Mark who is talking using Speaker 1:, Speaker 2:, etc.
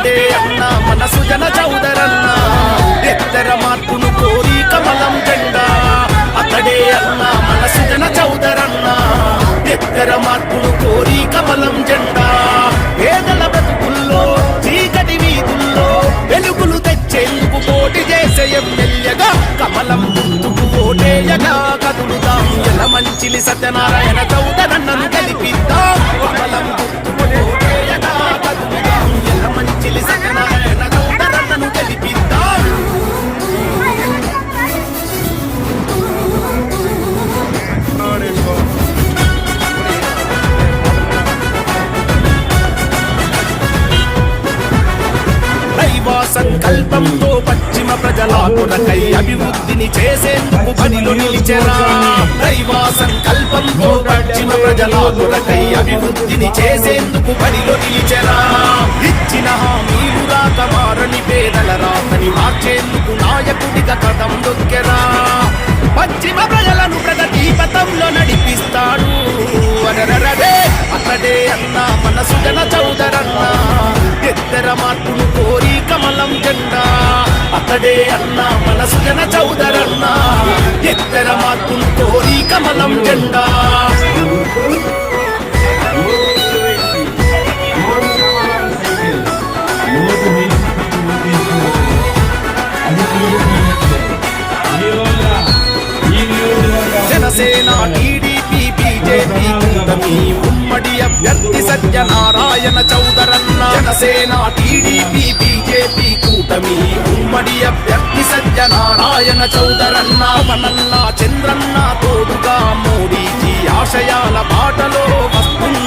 Speaker 1: అతడే అన్న మన సుజన చౌదరన్న ఎత్తర మార్పును కోరి కమలం జెండా అతడే అన్న మన సుజన చౌదరన్న ఎత్తర మార్పును కోరి కమలం జెండా పేదల బ్రతుకుల్లో చీకటి వీధుల్లో వెలుగులు తెచ్చేందుకు పోటీ చేసే ఎమ్మెల్యేగా కమలం గుర్తుకు ఓటేయగా కదులుదాం యలమంచిలి సత్యనారాయణ చౌదరన్నను గెలిపిద్దాం కమలం గుర్తుకు ఓటేయగా కదులుదాం యలమంచిలి సత్యనారాయణ చౌదరన్నను గెలిపిద్దాం దైవ సంకల్పంతో పశ్చిమ ప్రజల కొరకై అభివృద్ధిని చేసేందుకు బడిలో నిలిచెరా దైవ సంకల్పంతో పశ్చిమ ప్రజల కొరకై అభివృద్ధిని చేసేందుకు బడిలో నిలిచెరా ఇచ్చిన హామీలు రాక మారని పేదల రాతని మార్చేందుకు నాయకుడిగా కథం దొక్కెరా పశ్చిమ ప్రజలను ప్రగతి పథంలో నడిపిస్తాడు అనరరే అతడే అన్న మన సుజన చౌదరన్న ఎత్తర మార్పును కోరి కమలం జెండా అతడే అన్న మన సుజన చౌదరన్న ఎత్తర మార్పును కోరి కమలం జెండా జనసేన టీడీపీ బీజేపీ కూటమి ఉమ్మడి అభ్యర్థి సత్యనారాయణ చౌదరన్న జనసేన టీడీపీ బీజేపీ కూటమి ఉమ్మడి అభ్యర్థి సత్యనారాయణ చౌదరన్న మనన్న చంద్రన్న తోడుగా మోడీజీ ఆశయాల బాటలో వస్తున్న